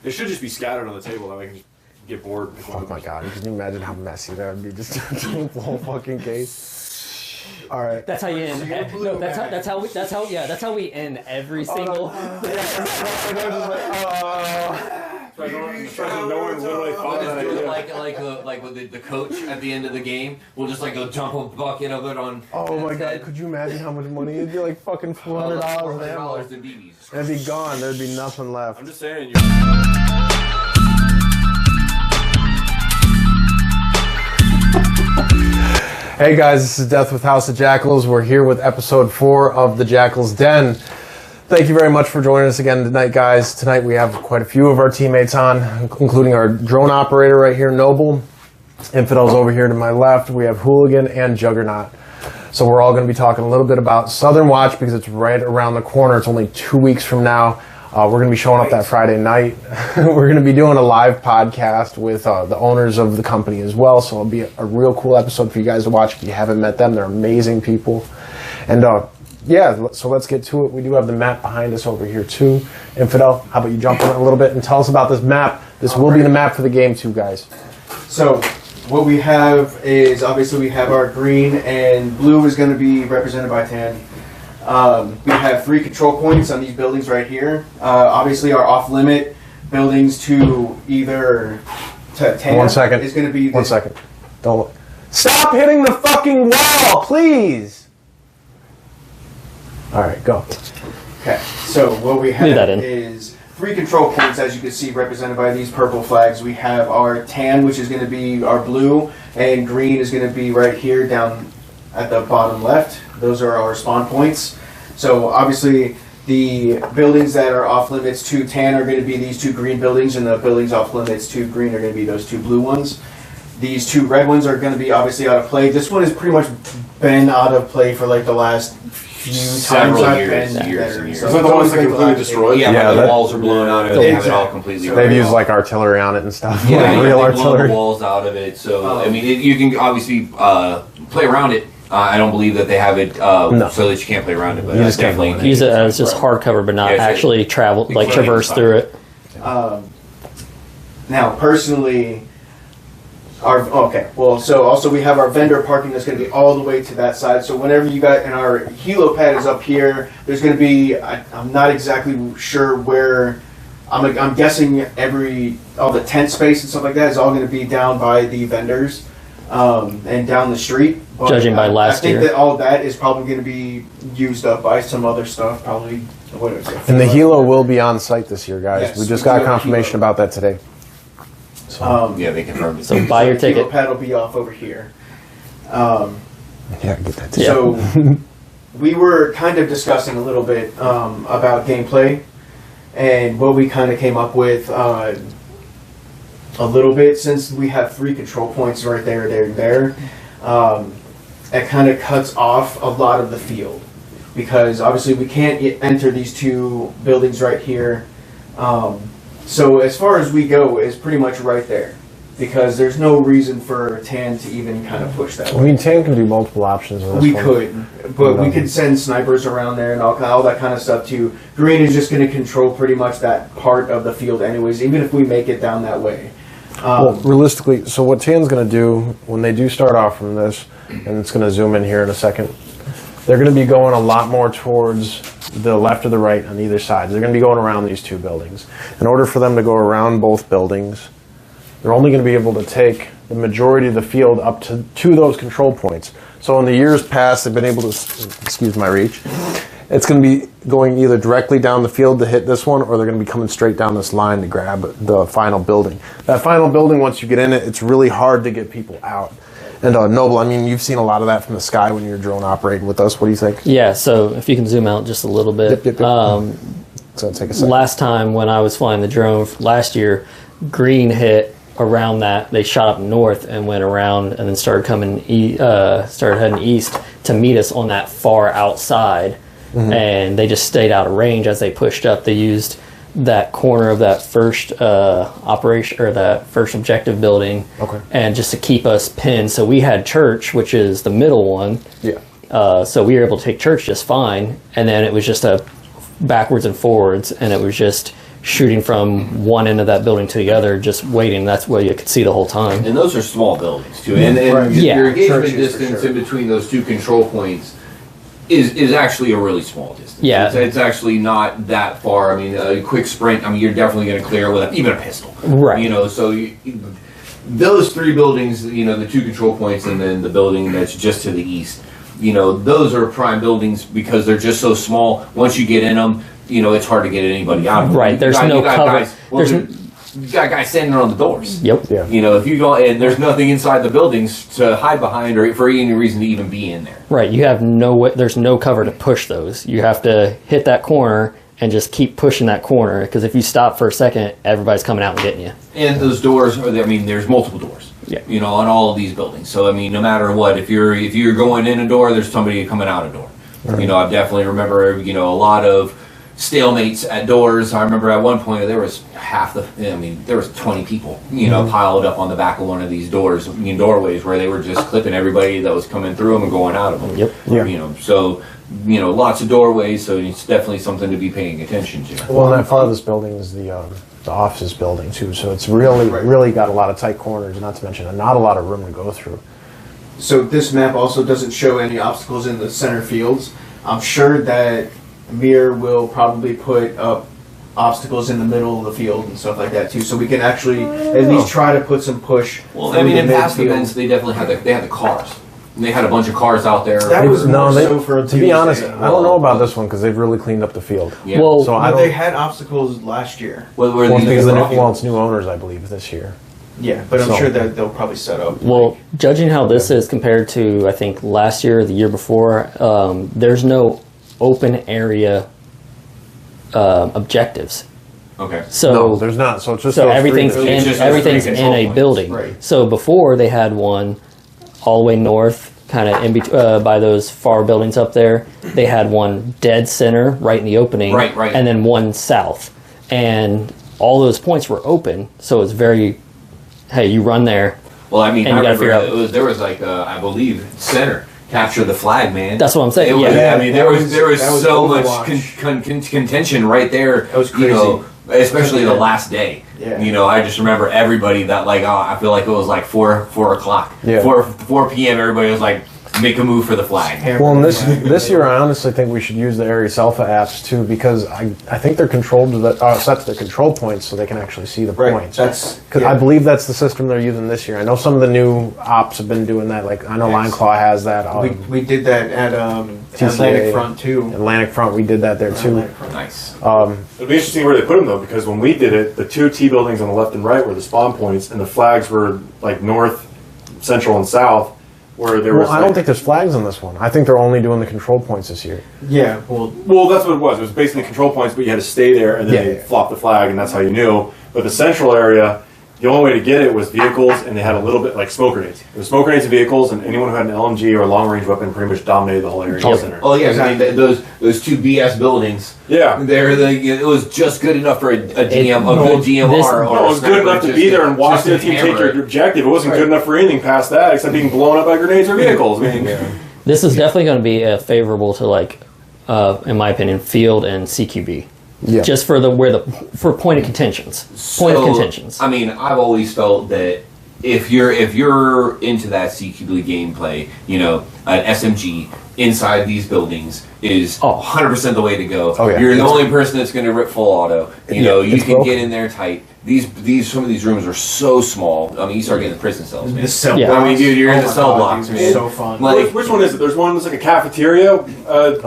They should just be scattered on the table. That way I can just get bored. Oh my god! Can you imagine how messy that would be? Just the whole fucking case. All right. That's how you end. No, that's how we end every single. Like with the coach at the end of the game, we'll just like go dump a bucket of it on. Oh my god! Could you imagine how much money it'd be? Like fucking $400. $400 in BBs. It'd be gone. There'd be nothing left. I'm just saying. Hey guys, this is Death with House of Jackals. We're here with episode 4 of the Jackals Den. Thank you very much for joining us again tonight, guys. Tonight we have quite a few of our teammates on, including our drone operator right here, Noble. Infidel's over here to my left. We have Hooligan and Juggernaut. So we're all going to be talking a little bit about Southern Watch because it's right around the corner. It's only 2 weeks from now. We're going to be showing up that Friday night. We're going to be doing a live podcast with the owners of the company as well. So it'll be a real cool episode for you guys to watch if you haven't met them. They're amazing people. And yeah, so let's get to it. We do have the map behind us over here too. Infidel, how about you jump on it a little bit and tell us about this map. This will be the map for the game too, guys. So what we have is, obviously we have our green, and blue is going to be represented by tan. We have 3 control points on these buildings right here. Obviously our off-limit buildings to either to tan 1 second. is going to be... 1 second. Don't... Stop hitting the fucking wall, please! Alright, go. Okay, so what we have is 3 control points, as you can see, represented by these purple flags. We have our tan, which is going to be our blue, and green is going to be right here down at the bottom left. Those are our spawn points. So obviously the buildings that are off limits to tan are going to be these 2 green buildings, and the buildings off limits to green are going to be those 2 blue ones. These 2 red ones are going to be obviously out of play. This one has pretty much been out of play for like the last few times I've been there. So the ones that completely destroyed? Yeah, the walls are blown out of it. They have it all completely. They've used like artillery on it and stuff. Yeah, real they blow artillery. the walls out of it. So I mean, you can obviously play around it. I don't believe that they have it so that you can't play around it. But you just definitely use it as just hardcover, but not actually traverse through it. Now, personally, so also we have our vendor parking that's going to be all the way to that side. So whenever you got, and our helo pad is up here, there's going to be, I'm not exactly sure where, I'm guessing all the tent space and stuff like that is all going to be down by the vendors and down the street. But judging by last year. I think that all that is probably going to be used up by some other stuff, probably. What is it? And the helo will be on site this year, guys. Yes, we just got confirmation about that today. So, yeah, they confirmed it. So buy your ticket. The pad will be off over here. Yeah, get that ticket. So we were kind of discussing a little bit about gameplay and what we kind of came up with a little bit, since we have 3 control points right there, there. It kind of cuts off a lot of the field because obviously we can't enter these 2 buildings right here. So as far as we go is pretty much right there, because there's no reason for tan to even kind of push that way. I mean, tan can do multiple options. We could, but we could send snipers around there and all that kind of stuff too. Green is just going to control pretty much that part of the field anyways, even if we make it down that way. Well, realistically, so what tan's going to do when they do start off from this, and it's going to zoom in here in a second, they're going to be going a lot more towards the left or the right on either side. They're going to be going around these 2 buildings. In order for them to go around both buildings, they're only going to be able to take the majority of the field up to those control points. So in the years past, they've been able to, excuse my reach, it's going to be going either directly down the field to hit this one, or they're going to be coming straight down this line to grab the final building. That final building, once you get in it, it's really hard to get people out. And Noble, I mean, you've seen a lot of that from the sky when you're drone operating with us. What do you think? Yeah, so if you can zoom out just a little bit. Yep. So take a second. Last time when I was flying the drone last year, green hit around that. They shot up north and went around and then started heading east to meet us on that far outside. Mm-hmm. And they just stayed out of range as they pushed up. They used that corner of that first operation, or that first objective building, and just to keep us pinned. So we had church, which is the middle one. Yeah. So we were able to take church just fine, and then it was just a backwards and forwards, and it was just shooting from one end of that building to the other, just waiting. That's where you could see the whole time. And those are small buildings too. And Yeah. your engagement Churches, for distance sure. in between those two control points is actually a really small distance. Yeah. It's actually not that far. I mean, a quick sprint, I mean, you're definitely going to clear with even a pistol. Right. You know, so those three buildings, you know, the two control points and then the building that's just to the east, you know, those are prime buildings because they're just so small. Once you get in them, you know, it's hard to get anybody out of them. Right, there's no cover. You got guys standing on the doors. Yep. Yeah. You know, if you go and there's nothing inside the buildings to hide behind or for any reason to even be in there. Right. You have no way, there's no cover to push those. You have to hit that corner and just keep pushing that corner, because if you stop for a second, everybody's coming out and getting you. And those doors are, I mean, there's multiple doors. Yeah. You know, on all of these buildings. So I mean, no matter what, if you're going in a door, there's somebody coming out a door. Right. You know, I definitely remember, you know, a lot of stalemates at doors. I remember at one point there was there was 20 people, you know, piled up on the back of one of these doors, doorways, where they were just clipping everybody that was coming through them and going out of them. Yep. Yeah. You know, so, you know, lots of doorways, so it's definitely something to be paying attention to. Well, and that part of this building is the offices building too, so it's really got a lot of tight corners, not to mention not a lot of room to go through. So this map also doesn't show any obstacles in the center fields. I'm sure that Mir will probably put up obstacles in the middle of the field and stuff like that too, so we can actually at least try to put some push. Well, I mean, in past events, they definitely had the cars. And they had a bunch of cars out there. That was more so for to be honest, Tuesday. I don't know about this one because they've really cleaned up the field. Yeah. Well, So I But don't. they had obstacles last year. Well, Well, it's because it's new owners, I believe, this year. Yeah, but I'm So- sure that they'll probably set up. Well, judging how this is compared to, I think, last year or the year before, there's no open area objectives. Okay. So No, there's not. So it's just so those everything's three. in, It's just everything's those in three a control building. Right. So before they had one all the way north, kind of in by those far buildings up there. They had one dead center right in the opening, Right. and then one south, and all those points were open. So it's very, hey, you run there. Well, I mean, And I you gotta remember figure out- there was like I believe center capture the flag, man. That's what I'm saying. It was, Yeah. I mean, that there was was so much Overwatch. contention right there. That was You know, especially the last day. Yeah. You know, I just remember everybody that like, I feel like it was like 4 o'clock, Yeah. 4 p.m. Everybody was like, make a move for the flag. Well, and this year, I honestly think we should use the Aries Alpha apps too, because I think they're controlled to the set to the control points, so they can actually see the Right. points. That's Because I believe that's the system they're using this year. I know some of the new ops have been doing that. Like I know Yes. Line Claw has that. we did that at TCA. Atlantic Front too. Atlantic Front, we did that there too. Atlantic Front. Nice. It'll be interesting where they put them though, because when we did it, the two T buildings on the left and right were the spawn points, and the flags were like north, central, and south. Where there was Well, I don't think there's flags on this one. I think they're only doing the control points this year. Yeah, well, Well, that's what it was. It was basically control points, but you had to stay there, and then they flopped the flag, and that's how you knew. But the central area, the only way to get it was vehicles, and they had a little bit like smoke grenades. It was smoke grenades and vehicles, and anyone who had an LMG or a long range weapon pretty much dominated the whole area in the center. Oh yeah, I mean, those two BS buildings. Yeah. It was just good enough for a DM, a good DMR. No, it was good enough to be there and watch the team take your objective. It wasn't good enough for anything past that, except being blown up by grenades or vehicles. I mean, This is definitely going to be favorable to, like, in my opinion, field and CQB. Yeah. Just for for point of contentions. Point of contentions. I mean, I've always felt that if you're into that CQB gameplay, you know, an SMG inside these buildings is 100% the way to go. Oh, yeah. You're the only person that's going to rip full auto. You know, you it's can broken. get in there tight. Some of these rooms are so small. I mean, you start getting the prison cells, man. the cell Yeah. blocks. I mean, dude, you're in Oh the my cell God, blocks, dude, man. it's so fun. Like, which one is it? There's one that's like a cafeteria. That's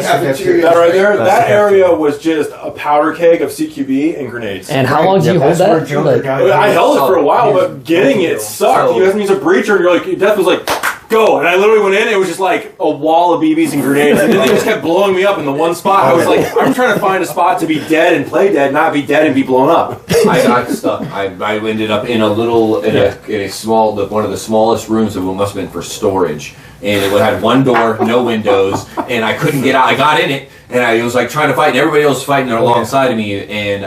cafeteria. That right there. That's That the area was just a powder keg of CQB and grenades. And how long do you hold That's where that? Joker Like, got I his- held it for a while, his but getting it sucked. So- You have to use a breacher, and you're like, Death was like, go. And I literally went in, it was just like a wall of BBs and grenades. And then they just kept blowing me up in the one spot. I was like, I'm trying to find a spot to be dead and play dead, not be dead and be blown up. I got stuck. I ended up in a small, one of the smallest rooms of what must have been for storage, and it had one door, no windows, and I couldn't get out. I got in it, and I was like trying to fight, and everybody else was fighting alongside of me, and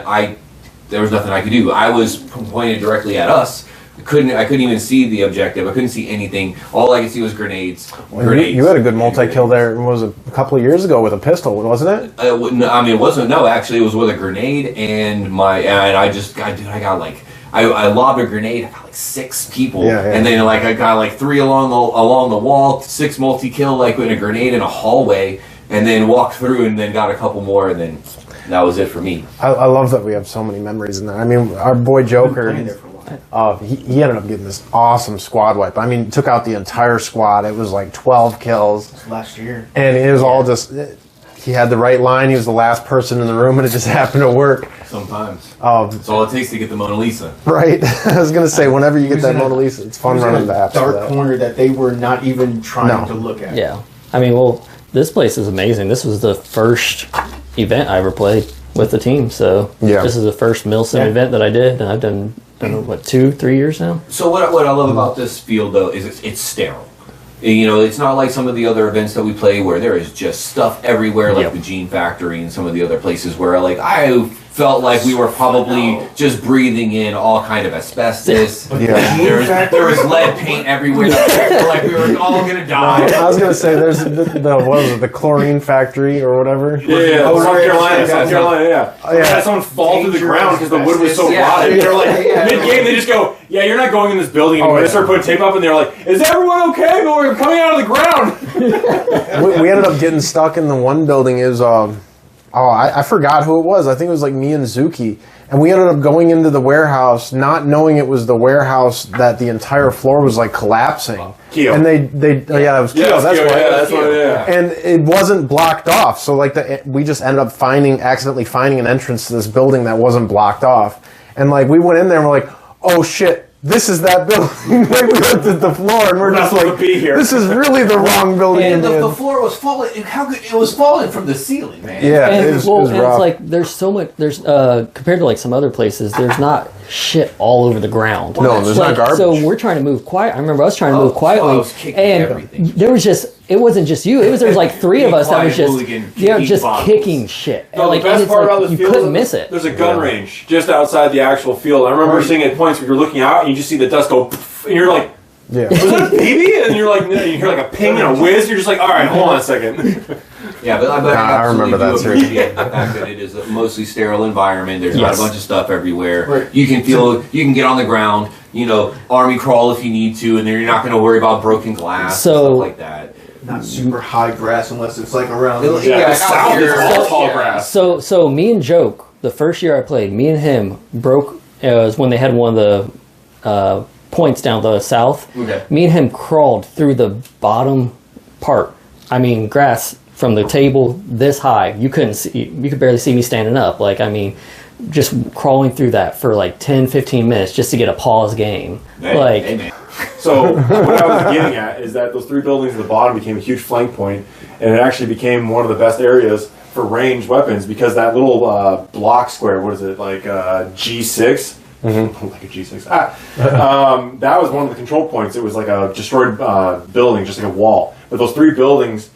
there was nothing I could do. I was pointed directly at us, I couldn't even see the objective. I couldn't see anything. All I could see was grenades. Well, you had a good multi-kill there. What was it, a couple of years ago with a pistol, wasn't it? No, I mean, it wasn't. No, actually, it was with a grenade, and I got like. I lobbed a grenade. I got like 6 people, and then like I got like 3 along the wall, 6 multi-kill like with a grenade in a hallway, and then walked through and then got a couple more, and then that was it for me. I love that we have so many memories in there. I mean, our boy Joker, he ended up getting this awesome squad wipe. I mean, took out the entire squad. It was like 12 kills last year, and it was all just. He had the right line. He was the last person in the room, and it just happened to work. Sometimes. That's all it takes to get the Mona Lisa. Right. I was going to say, whenever you get that Mona Lisa, it's fun running the apps. Dark corner that they were not even trying to look at. Yeah. I mean, well, this place is amazing. This was the first event I ever played with the team. So this is the first MILSIM event that I did, and I've done what, 2-3 years now. So what I love about this field though is it's sterile. You know, it's not like some of the other events that we play where there is just stuff everywhere, like the Gene Factory and some of the other places where, like, I felt like we were probably just breathing in all kind of asbestos. There was lead paint everywhere. Like we were all gonna die. I was gonna say there's what was it, the chlorine factory or whatever. South Carolina. I had someone fall through the ground because the wood was so rotted. They're like mid-game, they just go, "Yeah, you're not going in this building anymore." They start putting tape up, and they're like, "Is everyone okay? But we're coming out of the ground." we ended up getting stuck in the one building. I forgot who it was. I think it was like me and Zuki. And we ended up going into the warehouse, not knowing it was the warehouse that the entire floor was like collapsing. Keo. And that was Keo. That's what. And it wasn't blocked off. So like we just ended up accidentally finding an entrance to this building that wasn't blocked off. And like we went in there and we're like, oh shit. This is that building. We looked at the floor and we're just like, this is really the wrong building. And the floor was falling. How good it was falling from the ceiling, man. Yeah, and, it was rough. It's like there's so much. There's compared to like some other places, there's not shit all over the ground. No, there's not garbage. So we're trying to move quiet. I remember us trying to move quietly, and everything. there was just. It wasn't just you. There was like 3 of us that was just kicking shit. No, like, the best part about this you field couldn't miss it. There's a gun range just outside the actual field. I remember seeing at points where you're looking out and you just see the dust go, and you're like, was that a baby? And you're like, you hear like a ping and a whiz. You're just like, all right, hold on a second. Yeah, but I remember that too. The fact that it is a mostly sterile environment. There's not a bunch of stuff everywhere. Right. You can get on the ground. You know, army crawl if you need to, and then you're not going to worry about broken glass and stuff like that. Not super high grass unless it's like around. The south is all tall grass. So me and Joke, the first year I played, me and him broke. It was when they had one of the points down the south. Okay. Me and him crawled through the bottom part. I mean, grass from the table this high. You couldn't see. You could barely see me standing up. Like, I mean, just crawling through that for like 10-15 minutes just to get a pause game. So what I was getting at is that those 3 buildings at the bottom became a huge flank point, and it actually became one of the best areas for ranged weapons because that little block square, what is it, like G6? Like a G6. That was one of the control points. It was like a destroyed building, just like a wall. But those 3 buildings,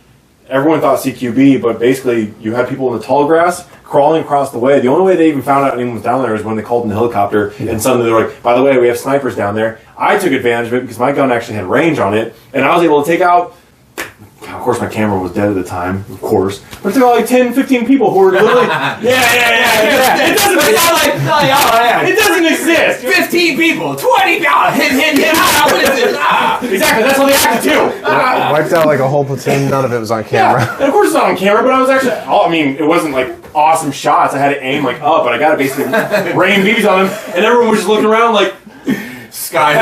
everyone thought CQB, but basically you had people in the tall grass crawling across the way. The only way they even found out anyone was down there was when they called in the helicopter, and suddenly they were like, by the way, we have snipers down there. I took advantage of it because my gun actually had range on it, and I was able to take out, of course my camera was dead at the time, of course, but I took out like 10-15 people who were literally, it doesn't exist. 15 people, 20 people, hit, what is this? Exactly, that's how they acted too. Wiped out like a whole platoon, none of it was on camera. Yeah, and of course it's not on camera, but I was actually, I mean, it wasn't like awesome shots. I had to aim like up, but I got to basically rain BBs on them, and everyone was just looking around like, sky.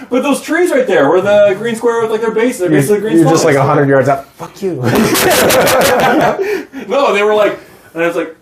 But those trees right there, where the green square with like their base, they're basically green. You're just like 100 yards out. Fuck you. No, they were like, and I was like,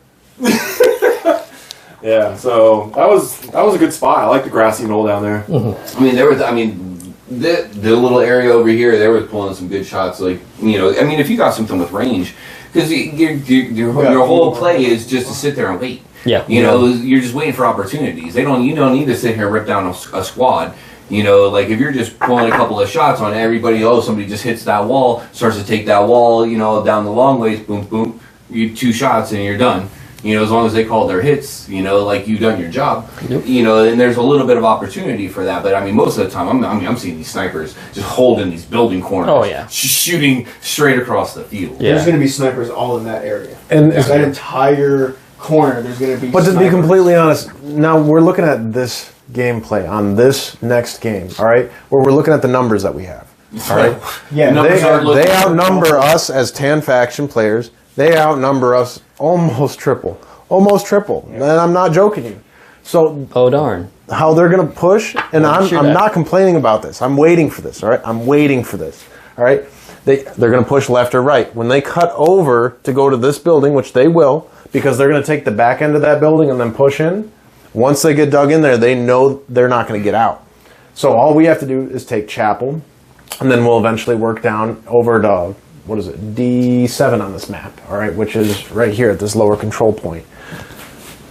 yeah. So that was a good spot. I like the grassy knoll down there. I mean, the little area over here, they were pulling some good shots. Like, you know, I mean, if you got something with range, because your whole play is just to sit there and wait. Yeah. You know, you're just waiting for opportunities. You don't need to sit here and rip down a squad. You know, like if you're just pulling a couple of shots on everybody, somebody just hits that wall, starts to take that wall, you know, down the long ways, boom, boom, you 2 shots and you're done. You know, as long as they call their hits, you know, like you've done your job, Yep. you know, and there's a little bit of opportunity for that. But I mean, most of the time, I'm seeing these snipers just holding these building corners, Oh, yeah. shooting straight across the field. Yeah. There's going to be snipers all in that area. And That entire corner, there's going to be. But to be snipers. completely honest, now we're looking at this gameplay on this next game, all right? Where we're looking at the numbers that we have, all right? Yeah, Numbers are looking- They outnumber us as Tan faction players. They outnumber us almost triple. Almost triple. And I'm not joking you. So Oh darn. how they're going to push, and I'm sure that. not complaining about this. I'm waiting for this, all right? I'm waiting for this, all right? They're going to push left or right. When they cut over to go to this building, which they will, because they're going to take the back end of that building and then push in, once they get dug in there, they know they're not going to get out. So all we have to do is take Chapel, and then we'll eventually work down over to, what is it, D7 on this map, all right, which is right here at this lower control point.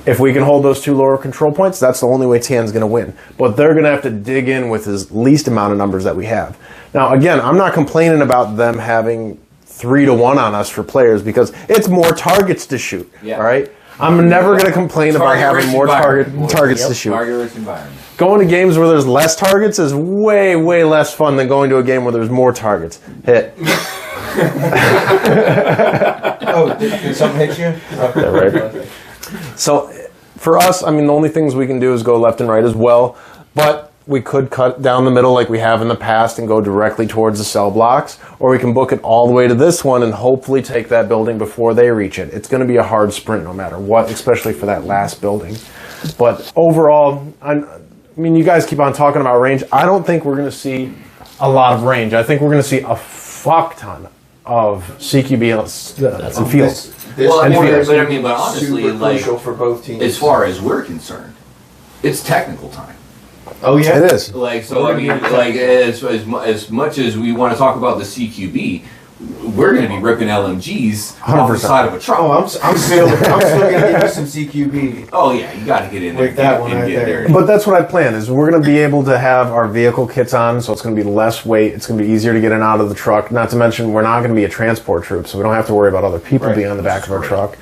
If we can hold those two lower control points, that's the only way Tian's going to win. But they're going to have to dig in with as least amount of numbers that we have. Now, again, I'm not complaining about them having 3-1 on us for players because it's more targets to shoot, Yeah. all right? I'm never going to complain about having more targets to shoot. Target-rich environment. Going to games where there's less targets is way, way less fun than going to a game where there's more targets. Hit. Oh, did something hit you? Yeah, right. So for us, I mean, the only things we can do is go left and right as well. But we could cut down the middle like we have in the past and go directly towards the cell blocks. Or we can book it all the way to this one and hopefully take that building before they reach it. It's going to be a hard sprint no matter what, especially for that last building. But overall, I mean, you guys keep on talking about range. I don't think we're going to see a lot of range. I think we're going to see a fuck ton of CQB and fields. Well, And but fields. I mean, but honestly, super like, crucial for both teams. as far as we're concerned, it's technical time. Oh yeah, It is. Like, so I mean, like, as much as we want to talk about the CQB, we're going to be ripping LMGs off the 100%. side of a truck. Oh, I'm still gonna give you some CQB. Oh yeah, you got to get in there Like that one and right get there. there. But that's what I plan is we're going to be able to have our vehicle kits on, so it's going to be less weight. It's going to be easier to get in and out of the truck. Not to mention we're not going to be a transport troop, so we don't have to worry about other people Right. being on the back of our truck.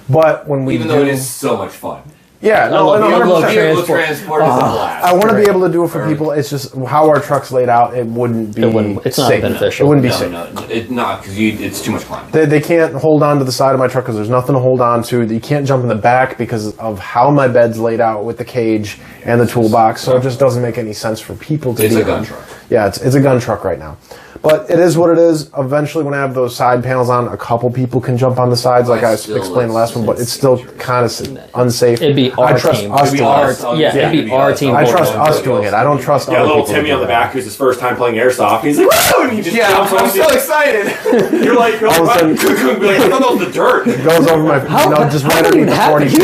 But when we Even though it is so much fun. yeah, no, love no, vehicle 100%. Vehicle transport. transport is a blast. I want to be able to do it for people. It's just how our truck's laid out. It wouldn't be. It's not safe. beneficial. It wouldn't be No, safe. no, it's not because it's too much climbing. They can't hold on to the side of my truck because there's nothing to hold on to. You can't jump in the back because of how my bed's laid out with the cage and the toolbox. So it just doesn't make any sense for people to It's be a gun on. truck. Yeah, it's a gun truck right now. But it is what it is. Eventually, when I have those side panels on, a couple people can jump on the sides, like I Still, explained last one. But it's it's still dangerous. kind of unsafe. It'd be our I trust team. us It'd be doing our- it. yeah, it'd be our team. I trust Both us doing it. I don't trust Yeah, other little people. Timmy to on do the that. back who's his first time playing airsoft. He's like, woo! And he just jumps I'm on so the- excited. You're like, All of a sudden- I thought that was the dirt. Goes over my, just right underneath the 42.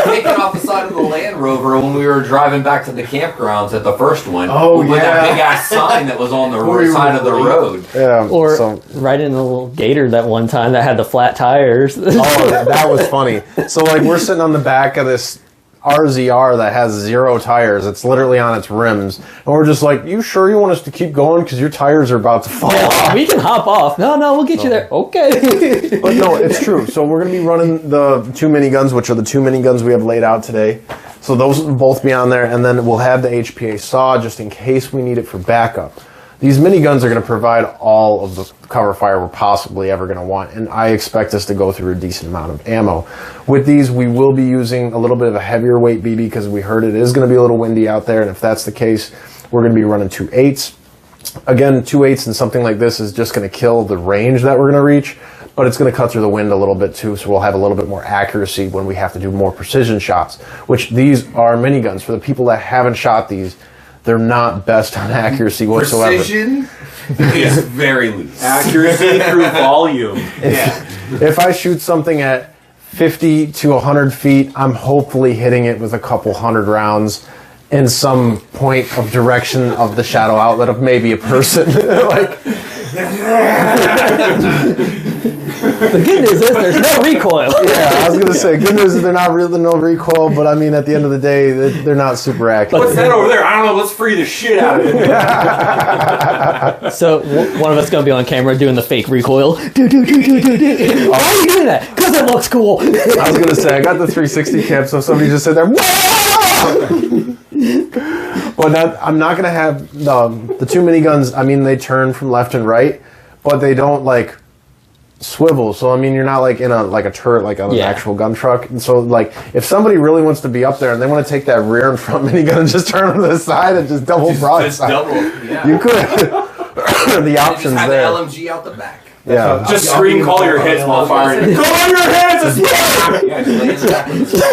Taking off the side of the Land Rover when we were driving back to the campgrounds at the first one. Oh, with that yeah. big ass sign that was on the Where you side of the were- road. Yeah, Or so, right in the little gator that one time that had the flat tires. oh, that was funny. So like we're sitting on the back of this RZR that has 0 tires. It's literally on its rims, and we're just like, "You sure you want us to keep going? Because your tires are about to fall off." We can hop off. No, we'll get you there. Okay. But no, it's true. So we're going to be running the 2 miniguns, which are the 2 miniguns we have laid out today. So those will both be on there, and then we'll have the HPA saw just in case we need it for backup. These miniguns are going to provide all of the cover fire we're possibly ever going to want, and I expect us to go through a decent amount of ammo. With these, we will be using a little bit of a heavier weight BB because we heard it is going to be a little windy out there, and if that's the case, we're going to be running 2 8s. Again, 2 8s and something like this is just going to kill the range that we're going to reach, but it's going to cut through the wind a little bit too, so we'll have a little bit more accuracy when we have to do more precision shots, which these are miniguns. For the people that haven't shot these, they're not best on accuracy whatsoever. Precision is very loose. Accuracy through volume. If I shoot something at 50 to 100 feet, I'm hopefully hitting it with a couple hundred rounds in some point of direction of the shadow outlet of maybe a person. Like, The good news is there's no recoil. Yeah, I was gonna say, good news is they're not really no recoil, but I mean, at the end of the day, they're not super accurate. What's that over there? I don't know. Let's free the shit out of it. So one of us gonna be on camera doing the fake recoil. Why are you doing that? Because it looks cool. I was gonna say, I got the 360 cam, so somebody just said there. But I'm not gonna have the two miniguns. I mean, they turn from left and right, but they don't like swivel. So I mean, you're not like in a turret like on an actual gun truck. And so like, if somebody really wants to be up there and they want to take that rear and front minigun and just turn on the side and just double broadside, you could. The options just have there. the LMG out the back. Yeah. Just scream, call your hits while firing. Call your hits!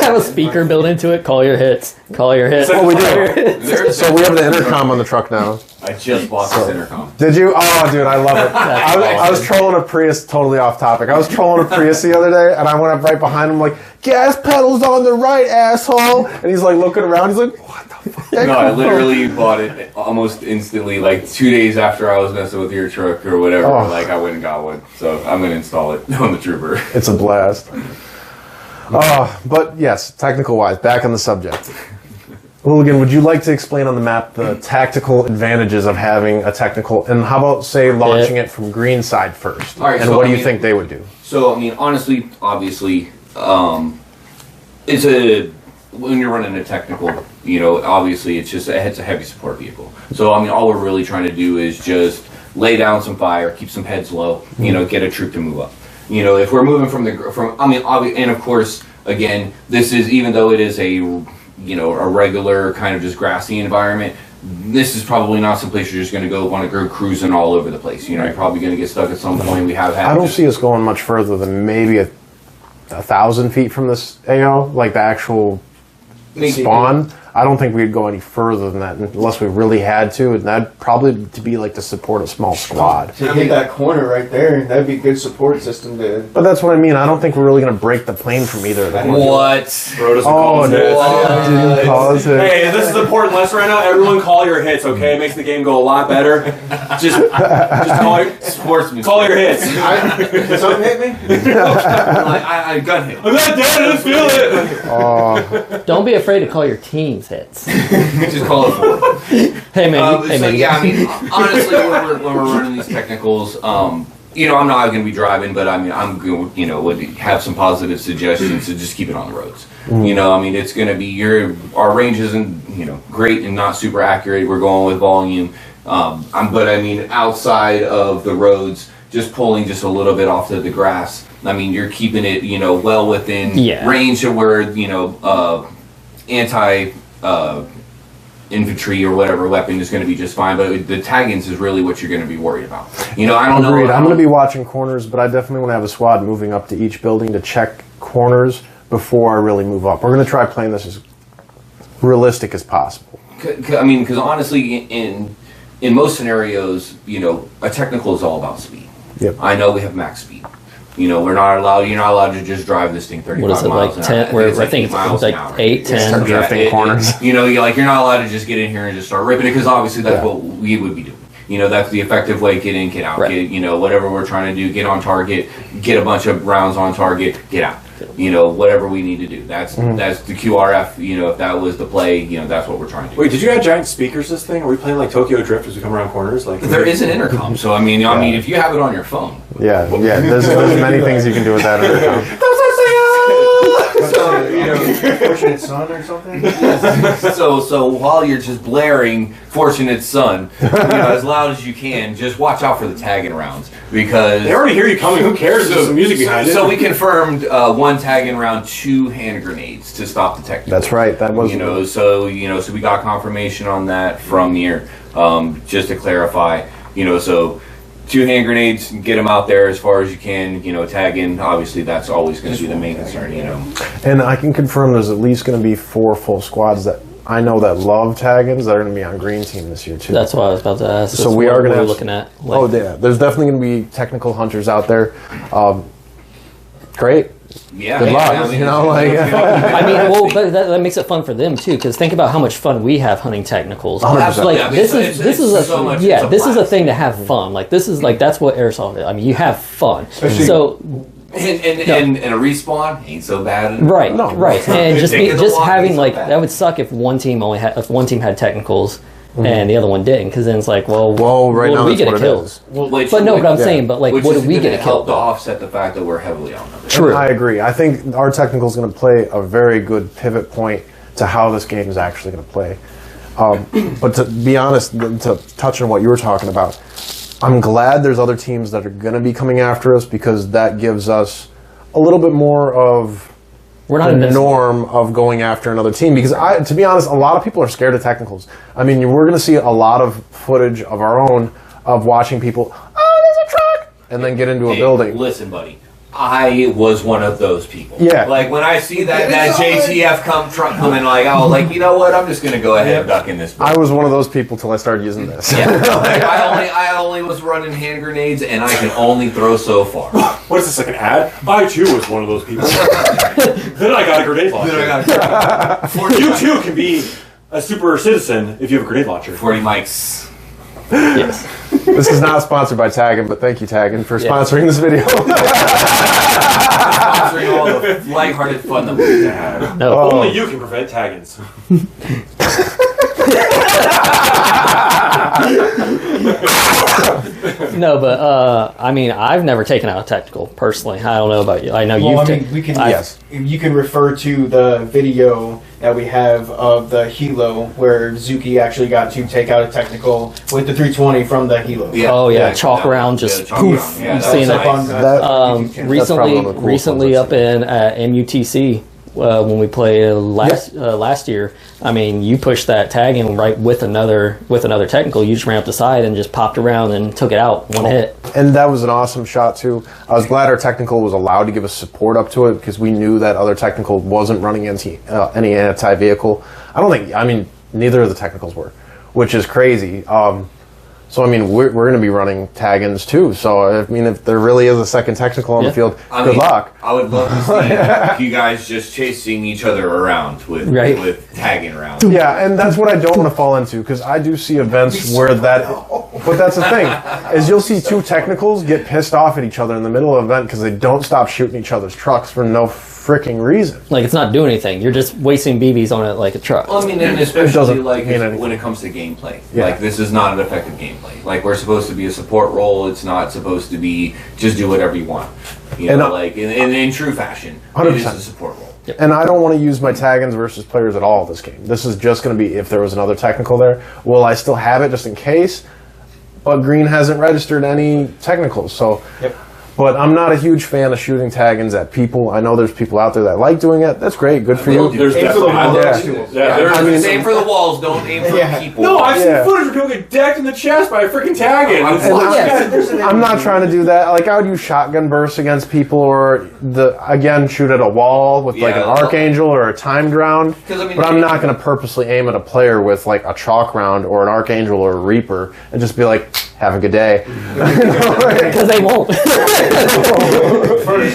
Have a speaker built into it. Call your hits. Call your hits. Oh, we do. So we have the intercom on the truck now. I just bought this intercom. Did you? Oh, dude, I love it. I was trolling a Prius, totally off topic. I was trolling a Prius the other day, and I went up right behind him like, gas pedals on the right, asshole. And he's like looking around. He's like, what the fuck? No, I literally bought it almost instantly, like 2 days after I was messing with your truck or whatever. Oh. Like, I went and got one. So I'm going to install it on the Trooper. It's a blast. But yes, technical-wise, back on the subject. Hooligan, would you like to explain on the map the tactical advantages of having a technical, and how about, say, launching it from green side first? All right, and so, what do you think they would do? So, I mean, honestly, obviously, when you're running a technical, obviously it's a heavy support vehicle. So, I mean, all we're really trying to do is just lay down some fire, keep some heads low, get a troop to move up. If we're moving and of course, again, this is, even though it is a regular kind of just grassy environment, this is probably not some place you're just going to want to go cruising all over the place. You're probably going to get stuck at some point. We have had. I don't see us going much further than maybe 1,000 feet from this AO, like the actual spawn. I don't think we'd go any further than that unless we really had to, and that'd probably to be like to support a small squad. To hit that corner right there, that'd be a good support system to. But that's what I mean. I don't think we're really going to break the plane from either of them. What? Bro doesn't call his hits. Didn't call his hits. Hey, this is important lesson right now. Everyone call your hits, okay? It makes the game go a lot better. Just call your hits. Did something hit me? I gun hit. I'm not dead, I just feel it. Don't be afraid to call your team's hits. Just call it 4. Hey man, Yeah, I mean, honestly, when we're running these technicals, I'm not going to be driving, but I mean, I'm going to, would have some positive suggestions to just keep it on the roads. I mean, it's going to be our range isn't, great and not super accurate. We're going with volume, but I mean, outside of the roads, just pulling just a little bit off to the grass. I mean, you're keeping it, well within range of where, infantry or whatever weapon is going to be just fine, but the tag-ins is really what you're going to be worried about. I don't know. Agreed. I'm going to be watching corners, but I definitely want to have a squad moving up to each building to check corners before I really move up. We're going to try playing this as realistic as possible. I mean, because honestly, in most scenarios, a technical is all about speed. Yep. I know we have max speed. You're not allowed to just drive this thing 35 miles an hour. What is it, like 10? I think it's like 8, 10. Start drifting corners. You're not allowed to just get in here and just start ripping it, because obviously that's what we would be doing. That's the effective way. Get in, get out. Right. Get, whatever we're trying to do, get on target, get a bunch of rounds on target, get out. Whatever we need to do. That's the QRF. If that was the play, that's what we're trying to do. Wait, did you have giant speakers this thing? Are we playing like Tokyo Drift as we come around corners? Like there is an intercom, so I mean, if you have it on your phone. Yeah. There's many things you can do with that intercom. Fortunate Son or something? So while you're just blaring Fortunate Son, as loud as you can, just watch out for the tagging rounds, because they already hear you coming. Who cares? There's some music behind it. So we confirmed 1 tagging round, 2 hand grenades to stop the technical. That's right. That was So we got confirmation on that from here. Just to clarify, so 2 hand grenades, get them out there as far as you can, tag in. Obviously, that's always going to be the main concern, And I can confirm there's at least going to be 4 full squads that I know that love tag-ins that are going to be on green team this year, too. That's what I was about to ask. So we are going to have... looking at. There's definitely going to be technical hunters out there. Great. Yeah. Good luck. I mean, well, but that makes it fun for them too. Because think about how much fun we have hunting technicals. 100%. Like this is a thing to have fun. Like this is like that's what airsoft is. I mean, you have fun. Especially so And a respawn ain't so bad. Right, No, right. no. And just having so like bad. that would suck if one team had technicals and the other one didn't, because then it's like, well, right what now do we that's get what a it kill? is. But no, but I'm saying, but like, Which what is do we gonna get a help kill? to offset the fact that we're heavily outnumbered. True. I agree. I think our technical is going to play a very good pivot point to how this game is actually going to play. But to be honest, to touch on what you were talking about, I'm glad there's other teams that are going to be coming after us, because that gives us a little bit more of We're not the invincible. norm of going after another team. Because to be honest, a lot of people are scared of technicals. I mean, we're going to see a lot of footage of our own of watching people, there's a truck, and then get into a Hey, building. Listen, buddy. I was one of those people. Yeah. Like when I see that JTF truck coming, like, oh, like, you know what? I'm just gonna go ahead and duck in this. I was one of those people till I started using this. Yeah. Like, I only was running hand grenades, and I can only throw so far. What is this, like an ad? I too was one of those people. Then I got a grenade launcher. You too can be a super citizen if you have a grenade launcher. 40 mics. Yes. This is not sponsored by Taggin, but thank you, Taggin, for sponsoring this video. Sponsoring all the lighthearted fun that we get to have. No. Only you can prevent taggins. No, but I mean, I've never taken out a technical personally. I don't know about you. I know Well, you've I mean, taken. we can. Yes. You can refer to the video that we have of the Hilo, where Zuki actually got to take out a technical with the 320 from the Hilo. Yeah. Oh yeah, Yeah, chalk yeah. around, just Yeah, chalk poof. around. Yeah, You've that seen was it. nice. That- YouTube channel. That's probably Recently, one of the coolest recently ones up in MUTC when we played last year. I mean, you pushed that tag in right with another technical. You just ran up the side and just popped around and took it out one hit. And that was an awesome shot, too. I was glad our technical was allowed to give us support up to it, because we knew that other technical wasn't running any anti-vehicle. Neither of the technicals were, which is crazy. So, I mean, we're going to be running tag-ins, too. So, I mean, if there really is a second technical on the field, good luck. I would love to see you guys just chasing each other around with tagging around. Yeah, and that's what I don't want to fall into, because I do see events where that... But that's the thing, is you'll see two technicals get pissed off at each other in the middle of an event because they don't stop shooting each other's trucks for no freaking reason. Like, it's not doing anything. You're just wasting BBs on it like a truck. Well, I mean, and especially doesn't like mean anything. when it comes to gameplay, Yeah. like this is not an effective gameplay. Like we're supposed to be a support role. It's not supposed to be just do whatever you want. You And know, like in true fashion, it is 100%. a support role. And I don't want to use my tag-ins versus players at all this game. This is just going to be if there was another technical there. Will I still have it just in case? But Green hasn't registered any technicals, so... Yep. But I'm not a huge fan of shooting tag-ins at people. I know there's people out there that like doing it. That's great. Good for you. There's Aim for the definitely. I love walls. it. Yeah. There's- I mean- Aim for the walls. Don't aim for Yeah. people. no, I've Yeah. seen footage where people get decked in the chest by a freaking taggin. It's And like, I'm not trying to do that. Like, I would use shotgun bursts against people, or shoot at a wall with like an Yeah. archangel or a timed round. 'Cause, I mean, But I'm not going to purposely aim at a player with like a chalk round or an archangel or a reaper and just be like, "Have a good day." Because they won't.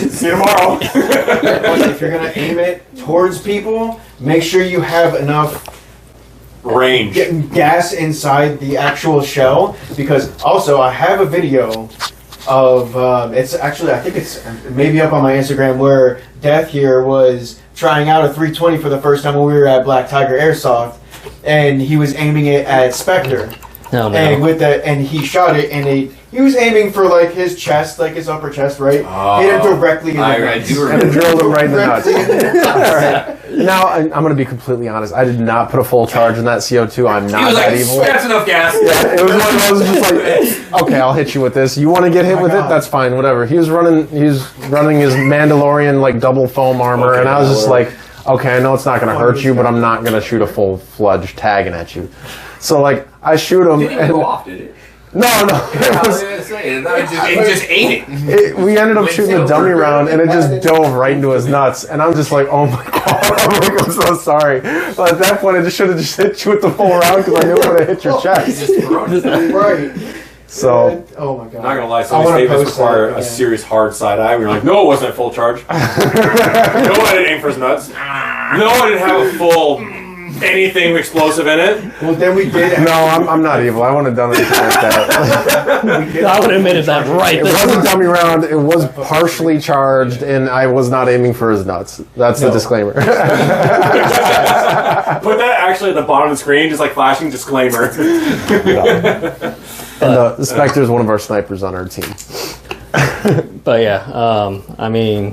see you tomorrow. If you're gonna aim it towards people, make sure you have enough Range. gas inside the actual shell. Because also, I have a video of it's actually, I think it's maybe up on my Instagram, where Death here was trying out a 320 for the first time when we were at Black Tiger Airsoft, and he was aiming it at Spectre. No, no. And he shot it, and he was aiming for like his chest, like his upper chest, right? Hit him directly in the I nuts. do And it remember. drilled him right in the nuts. Directly in the nuts. All right. Now, I'm going to be completely honest. I did not put a full charge in that CO2. I'm He not was that like, evil. that's enough gas. It was one of those just like, okay, I'll hit you with this. You want to get hit with it? That's fine, whatever. He was running his Mandalorian like double foam armor, and I was just like, okay, I know it's not going to hurt you, but I'm not going to shoot a full-fledged tagging at you. So like, I shoot him, Didn't even and go off, did it? no, I it was was. gonna say, it just ate it. We ended up shooting a dummy round, and it just dove right into his nuts. And I'm just like, oh my god, I'm so sorry. But at that point, I just should have just hit you with the full round because I knew it would have hit your chest. Right. So Oh my god. I'm not gonna lie, I some of wanna these statements post require that, a yeah. serious hard side eye. We're like, no, it wasn't at full charge. No, I didn't aim for his nuts. No, I didn't have a full anything explosive in it. Well, then we did. No, I'm not evil. I wouldn't have done anything like that. I would have admitted that right It there. wasn't dummy round. It was partially charged, and I was not aiming for his nuts. That's the disclaimer. Put that actually at the bottom of the screen, just like flashing disclaimer. And the Spectre is one of our snipers on our team. But yeah, I mean,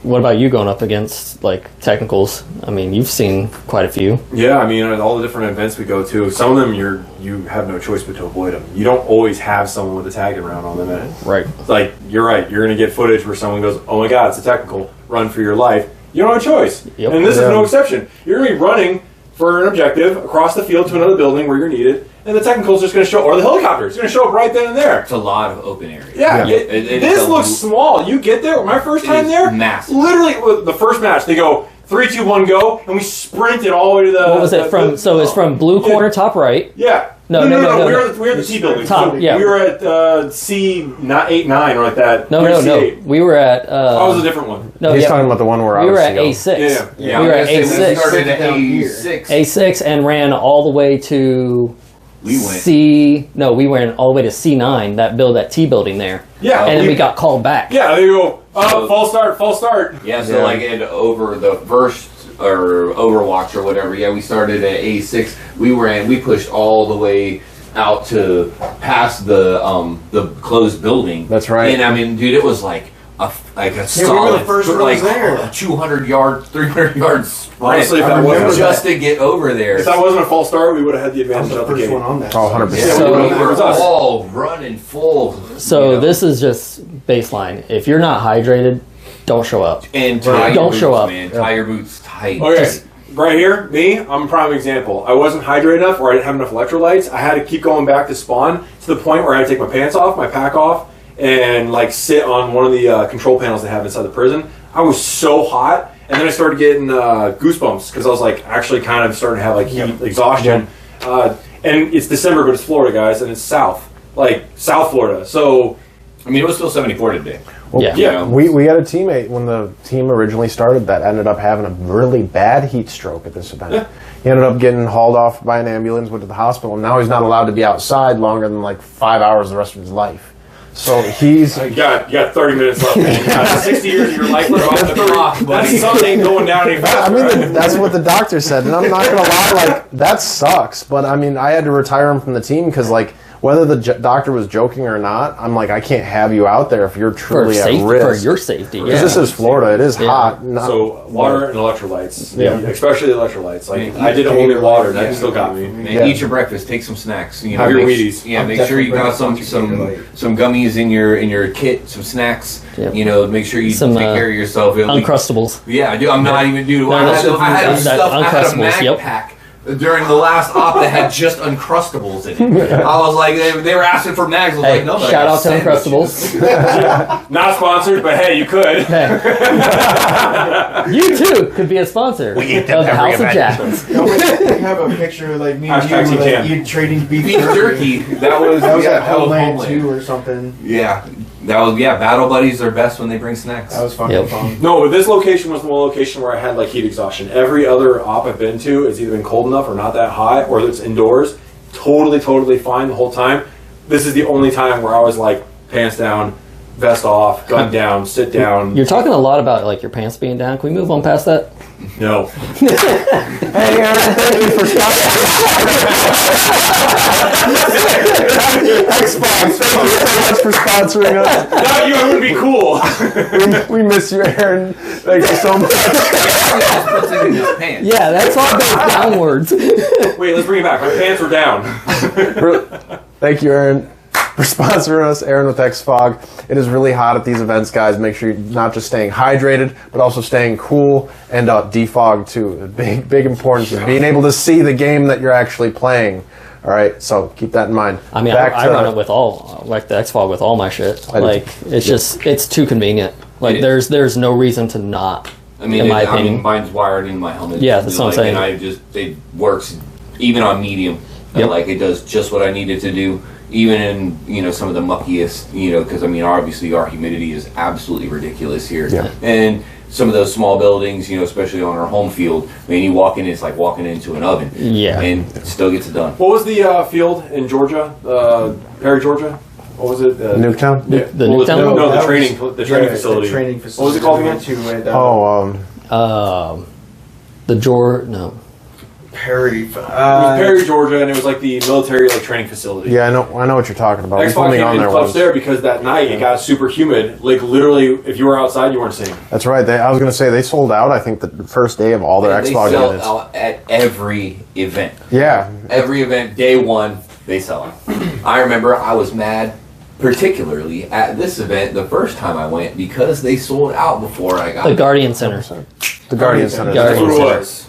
what about you going up against like technicals? I mean, you've seen quite a few. Yeah, I mean, at all the different events we go to, some of them you have no choice but to avoid them. You don't always have someone with a tagging round on them in it. Right. Like, you're right, you're going to get footage where someone goes, oh my god, it's a technical, run for your life. You don't have a choice. Yep. And this is no exception. You're going to be running for an objective across the field to another building where you're needed, and the technical's just going to show, or the helicopter's going to show up right then and there. It's a lot of open area. Yeah, It this is looks small. You get there, my first time is there, massive. literally, the first match, they go, 3, 2, 1, go, and we sprinted all the way to the... What was it from? So it's from blue corner, top right. Yeah. No. We were at the T building. Top, So yeah. We were at C 8, 9 or like that. No. C8. We were at. That was a different one. No, He's yeah, talking about the one where I we was were at CO. A6. Yeah. We were at We A6. started at Down here. A6. A6 and ran all the way to We went. C. No, we went all the way to C9. That T building there. Yeah. And then we got called back. Yeah, they go, false start. Yeah, so Yeah. like over the first or Overwatch or whatever, we started at A6. We pushed all the way out to past the closed building. That's right. And I mean, dude, it was like a we were solid, the first like ones there. a 200-yard, 300-yard sprint. Honestly, if that wasn't just to get over there. If that wasn't a false start, we would have had the I was advantage the of the first game. one on that. Oh, 100%. Yeah, So- we were It was us. all running full. So you know. this is just baseline. If you're not hydrated, don't show up. and tie your Don't boots, show up. man. Tie your boots tight. Okay, right here, me, I'm a prime example. I wasn't hydrated enough, or I didn't have enough electrolytes. I had to keep going back to spawn to the point where I had to take my pants off, my pack off, and like sit on one of the control panels they have inside the prison. I was so hot, and then I started getting goosebumps because I was like actually kind of starting to have like heat exhaustion. And it's December, but it's Florida, guys, and it's South Florida. So I mean, it was still 74 today. Well, Yeah. You know? We had a teammate when the team originally started that ended up having a really bad heat stroke at this event. He ended up getting hauled off by an ambulance, went to the hospital, and now he's not allowed to be outside longer than like 5 hours the rest of his life. So he's... you got 30 minutes left, man. You got 60 years of your life left off the clock. That's something going down any I faster. mean, that's what the doctor said, and I'm not going to lie, like, that sucks. But, I mean, I had to retire him from the team because, like, whether the doctor was joking or not, I'm like, I can't have you out there if you're For truly at safety, risk. for your safety. Because Yeah. this is Florida. It is Yeah. hot. Not, So water and electrolytes, Yeah. especially the electrolytes. Like Yeah, I did only water, and yeah. that still got me. Man, Yeah. eat your breakfast. Take some snacks. You know, Have your make- Wheaties. Yeah, I'm make sure you got definitely some bringing some gummies in your kit. Some snacks. Yep. You know, make sure you Some, take care of yourself. It'll be- Uncrustables. Yeah, I do. I'm not even dude. No, I that's had just- I had that stuff. I had a Uncrustables, mag yep. pack during the last op that had just Uncrustables in it. I was like, they were asking for mags. I was Hey, like, no, but I shout got out to sandwiches. Uncrustables. Not sponsored, but hey, you could. You too could be a sponsor of the House of Jackals. No, we have a picture of like me and Hashtag you, Team Cam. like, you trading beef Beef jerky. That was That was yeah, at that was Homeland Homeland. 2 or something. Yeah, that was Battle buddies are best when they bring snacks. That was fucking Yep. fun. No, but this location was the one location where I had like heat exhaustion. Every other op I've been to, it's either been cold enough or not that hot, or it's indoors. Totally fine the whole time. This is the only time where I was like pants down, vest off, gun down, sit down. You're talking a lot about like your pants being down. Can we move on past that? No. Hey, Aaron, thank you for Xbox, thank you so much for sponsoring us. Without you, it would be cool. We miss you, Aaron. Thank you so much. Just puts it in his pants. Yeah, that's all goes downwards. Wait, let's bring it back. My pants are down. Thank you, Aaron, for sponsoring us. Aaron with Xfog. It is really hot at these events, guys. Make sure you're not just staying hydrated, but also staying cool and defog too. Big importance is being able to see the game that you're actually playing. All right, so keep that in mind. I mean, I run it with all, like the Xfog with all my shit. I do. Like, it's just, it's too convenient. Like, It there's no reason to not, I mean, in my opinion. mine's wired in my helmet. Yeah, that's what I'm saying. And it works even on medium. Yep. Like it does just what I need it to do. Even in some of the muckiest, because I mean obviously our humidity is absolutely ridiculous here. Yeah. And some of those small buildings, especially on our home field, man, you walk in, it's like walking into an oven. Yeah. And it still gets it done. What was the field in Georgia, Perry, Georgia? What was it? Nuketown? Yeah. The Nuketown? No, the that training facility. The training What was it called again? No. Perry. It was Perry, Georgia, and it was like the military training facility. Yeah, I know what you're talking about. Xbox came in clutch there because that night it got super humid. Like literally, if you were outside, you weren't seeing. That's right. I was going to say they sold out. I think the first day of all their Xbox they sell units. out at every event. Yeah, Every event, day one, they sell out. I remember I was mad, particularly at this event the first time I went, because they sold out before I got The Guardian Center. the Guardian Center. That's what it Center. was.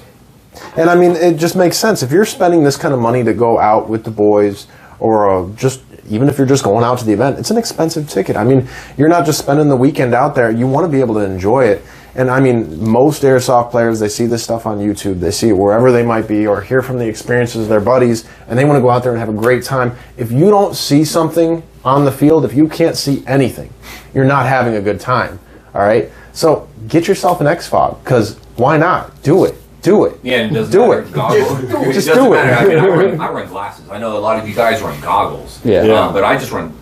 And I mean, it just makes sense if you're spending this kind of money to go out with the boys, or just even if you're just going out to the event, it's an expensive ticket. I mean, you're not just spending the weekend out there. You want to be able to enjoy it. And I mean, most airsoft players, they see this stuff on YouTube, they see it wherever they might be, or hear from the experiences of their buddies, and they want to go out there and have a great time. If you don't see something on the field, if you can't see anything, you're not having a good time. All right. So get yourself an X-Fog, because why not? Do it. Do it. Yeah, it doesn't do matter. it. Goggles. Just doesn't do it. matter. I mean, I run glasses. I know a lot of you guys run goggles. Yeah. But I just run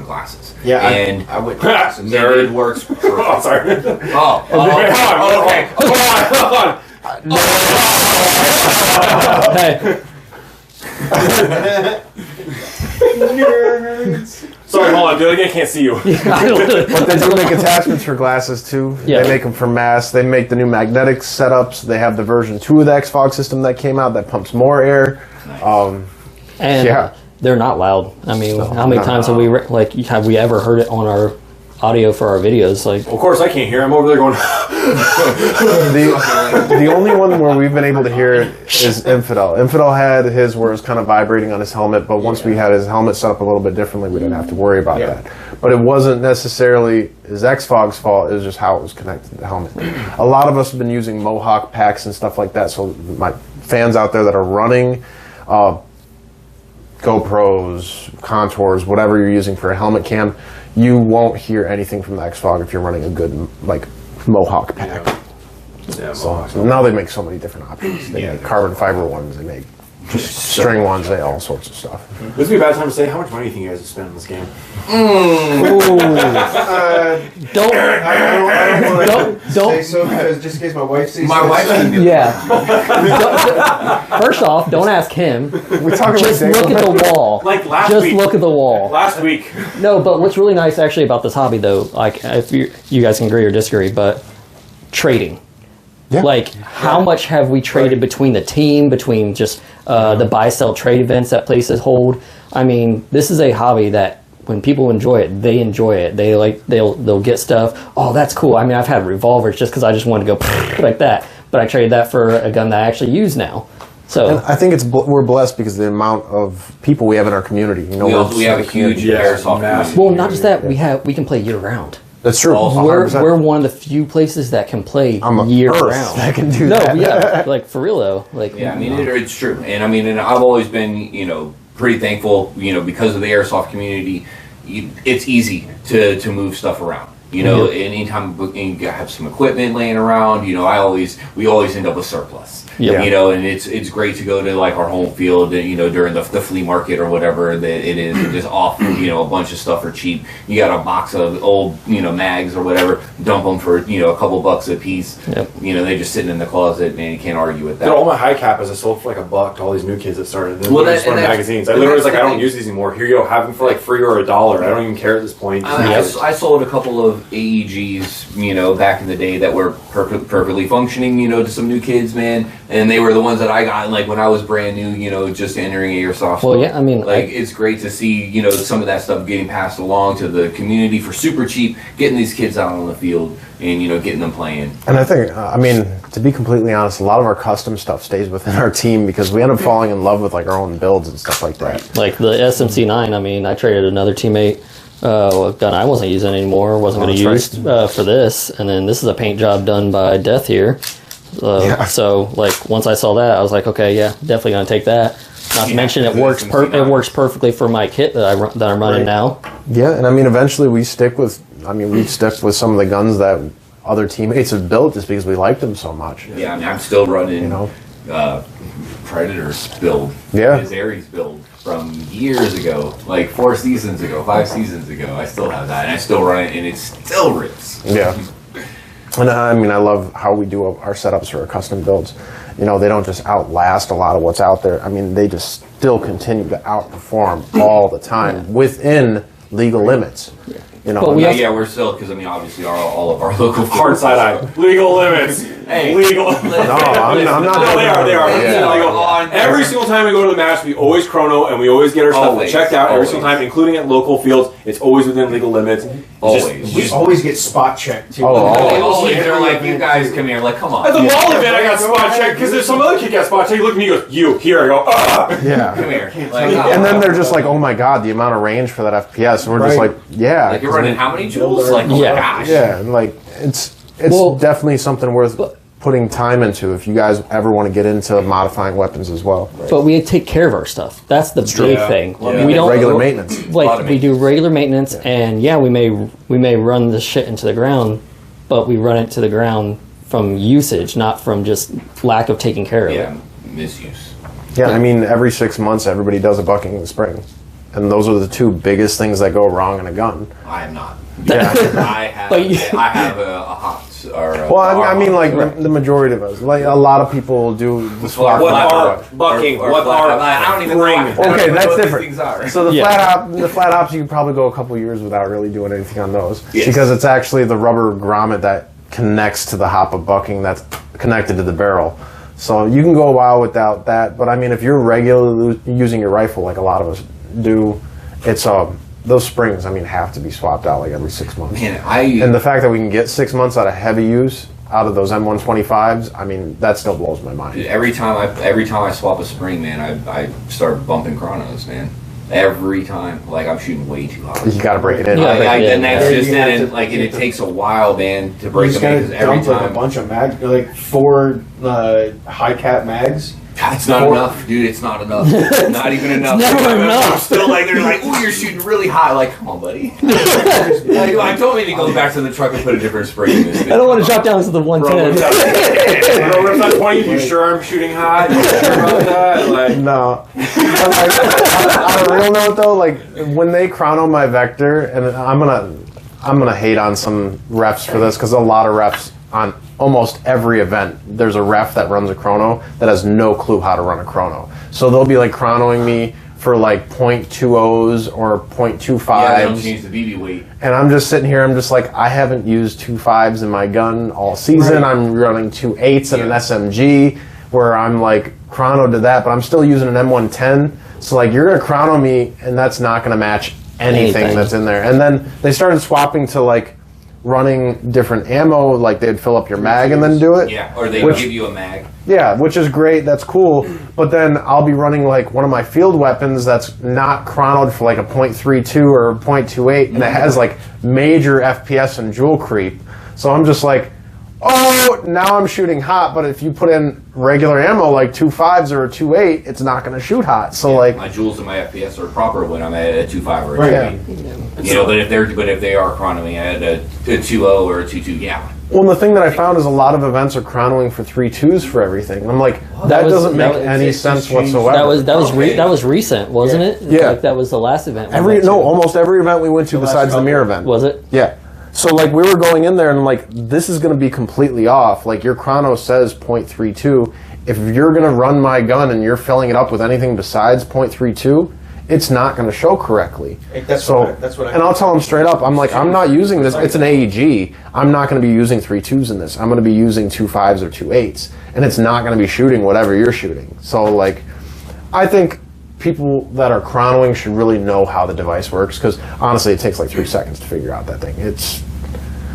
glasses. Yeah, And I went glasses. it works. Perfect. Oh, sorry. Okay. Hey. Sorry, hold on, dude. I can't see you. But they do make attachments for glasses too. Yeah. They make them for masks. They make the new magnetic setups. They have the version 2 of the X-Fog system that came out that pumps more air. And Yeah. they're not loud. I mean, how many times have we have we ever heard it on our audio for our videos? Like, Of course, I can't hear. I'm over there going. The only one where we've been able to hear it is Infidel. Infidel had his where it was kind of vibrating on his helmet, but once we had his helmet set up a little bit differently, we didn't have to worry about that. But it wasn't necessarily his X-Fog's fault, it was just how it was connected to the helmet. A lot of us have been using Mohawk packs and stuff like that, so my fans out there that are running GoPros, Contours, whatever you're using for a helmet cam, you won't hear anything from the X-Fog if you're running a good Mohawk pack. Yeah, So now they make so many different options. They make carbon fiber ones, they make string ones, they all sorts of stuff. This would be a bad time to say how much money do you think you guys have spent on this game? don't. Say so because just in case my wife sees My this. wife. Yeah. First off, don't ask him. We talking Just like look at the wall. Like last Just week. look at the wall. Last week. No, but what's really nice actually about this hobby, though, like if you guys can agree or disagree, but trading. Yeah. Like, how much have we traded between the team, between just the buy-sell trade events that places hold? I mean, this is a hobby that when people enjoy it, they enjoy it. They'll get stuff. Oh, that's cool. I mean, I've had revolvers just because I just wanted to go like that, but I traded that for a gun that I actually use now. So And I think we're blessed because of the amount of people we have in our community. You know, We have a huge airsoft massive. community. well, not just that, we can play year round. That's true. We're 100%. one of the few places that can play On the year earth round. that can do no, that. yeah, like for real though. Like, Yeah, I mean, it's true. And I mean, and I've always been, pretty thankful, because of the airsoft community. It's easy to move stuff around. Anytime you have some equipment laying around, we always end up with surplus. Yeah. And it's great to go to like our home field, during the flea market or whatever that it is, and just off, a bunch of stuff for cheap. You got a box of old, mags or whatever, dump them for, a couple bucks a piece. Yep. They just sitting in the closet, man. You can't argue with that. Dude, all my high cap is I sold for like $1 to all these new kids that started. Then Well, just that- run and that's- magazines. I and literally was that's like, I the don't thing. use these anymore. Here you go, have them for like free or $1. I don't even care at this point. I sold a couple of AEGs, back in the day that were perfectly functioning, to some new kids, man. And they were the ones that I got, like, when I was brand new, just entering airsoft. Well, yeah, I mean, like, it's great to see, some of that stuff getting passed along to the community for super cheap, getting these kids out on the field and, getting them playing. And I think, to be completely honest, a lot of our custom stuff stays within our team because we end up falling in love with like our own builds and stuff like that. like the SMC9. I mean, I traded another teammate a gun I wasn't using anymore, wasn't going to use for this, and then this is a paint job done by Death here. So like once I saw that, I was like, okay, yeah, definitely going to take that. Not to mention it works perfectly for my kit that I'm running now. Yeah, and eventually we stick with some of the guns that other teammates have built just because we liked them so much. Yeah, I mean, I'm still running, You know? Predator's build. Yeah. His Ares build from years ago, like 4 seasons ago, 5 seasons ago. I still have that, and I still run it, and it still rips. Yeah. And I mean, I love how we do our setups for our custom builds. You know, they don't just outlast a lot of what's out there. I mean, they just still continue to outperform all the time within legal limits. You know, But we Yeah, we're still, because I mean, obviously, all of our local Hard side eye. Legal limits. Hey. Legal. no, I'm not. No, they are. Yeah. Legal. Every single time we go to the match, we always chrono and we always get our stuff Always. checked out every Always. single time, including at local fields. It's always within legal limits. It's Always. We always get spot checked too. Oh, Always. They're like, you guys come here, like, come on. At the mall event, I got spot checked because there's some other kid got spot checked. He looked at me and goes, "You here?" I go, "Ah." Yeah. Come here. Like, And then they're just like, oh my god, the amount of range for that FPS. And we're just Right. like, yeah. like, you're 'cause running we- how many joules? Like, oh Yeah. my gosh. Yeah, and like it's Well, definitely something worth putting time into if you guys ever want to get into modifying weapons as well. But we take care of our stuff. That's the big Yeah. thing. Yeah. We don't Regular maintenance. Like we do regular maintenance, and yeah, we may run the shit into the ground, but we run it to the ground from usage, not from just lack of taking care of Yeah, it. misuse. Yeah, I mean, every 6 months, everybody does a bucking and spring. And those are the two biggest things that go wrong in a gun. I am not. Yeah. But you- I have a hot or a Well, I mean, like, the majority of us. Like, a lot of people do the swap. What Flat are out. bucking? Or What flat are out. I don't even spring? know. I don't Okay, even know that's what these different. things are. So the Yeah. flat ops, you can probably go a couple years without really doing anything on those, Yes. because it's actually the rubber grommet that connects to the hop of bucking that's connected to the barrel. So you can go a while without that. But I mean, if you're regularly using your rifle, like a lot of us do, it's those springs. I mean, have to be swapped out like every 6 months. Man, And the fact that we can get 6 months out of heavy use out of those M125s, I mean, that still blows my mind. every time I swap a spring, man, I start bumping chronos, man. Every time, like I'm shooting way too hot. You got to break it in. Yeah. And that's Yeah, just you it. have And to like, and keep it the- takes a while, man, to You break just them in gotta because every dump like a time. bunch of like 4 high cap mags. It's not enough, dude. It's not enough. Not even enough. never I'm enough. still like, they're like, "Ooh, you're shooting really high." Like, come on, buddy. Like, I told me to go back to the truck and put a different spring in this thing. I don't want to drop down to the Bro, 110. Bro, rips on 20. You sure I'm shooting high? You sure about that? Like, No. On a real note, though, like when they chrono my vector, and I'm gonna hate on some refs for this because a lot of refs on almost every event, there's a ref that runs a chrono that has no clue how to run a chrono. So they'll be like chronoing me for like 0.20s or 0.25s. Yeah, don't change the BB weight. And I'm just sitting here, I'm just like, I haven't used 2.5s in my gun all season. Right. I'm running 2.8s and an Yeah. SMG where I'm like chrono to that, but I'm still using an M110. So like, you're gonna chrono me and that's not gonna match anything Anything. that's in there. And then they started swapping to like running different ammo, like they'd fill up your mag and then do it. Yeah, or they Which- give you a mag. Yeah, which is great. That's cool. But then I'll be running like one of my field weapons that's not chronoed for like a .32 or a .28, and it has like major FPS and jewel creep. So I'm just like, oh, now I'm shooting hot. But if you put in regular ammo like 2.5s or a 2.8, it's not going to shoot hot. So like, My joules and my FPS are proper when I'm at a 2.5 or a Right. 2.8. You know, but if they are chronoing at a 2.0 or a 2.2, yeah. well, the thing that I found is a lot of events are chronoing for 3.2s for everything. I'm like, that was- doesn't make that was- any it's sense just changed. whatsoever. That was recent, wasn't it? Yeah. Like, that was the last event. we every went to. almost every event we went to last besides the couple. mirror event. Was it? Yeah. So like we were going in there and like this is going to be completely off. Like your chrono says 0.32. If you're going to run my gun and you're filling it up with anything besides 0.32, it's not going to show correctly. That's So what I and I'll tell them straight up. I'm like, I'm not using this. It's an AEG. I'm not going to be using 3.2s in this. I'm going to be using 2.5s or 2.8s, and it's not going to be shooting whatever you're shooting. So like, I think people that are chronoing should really know how the device works because honestly, it takes like 3 seconds to figure out that thing. It's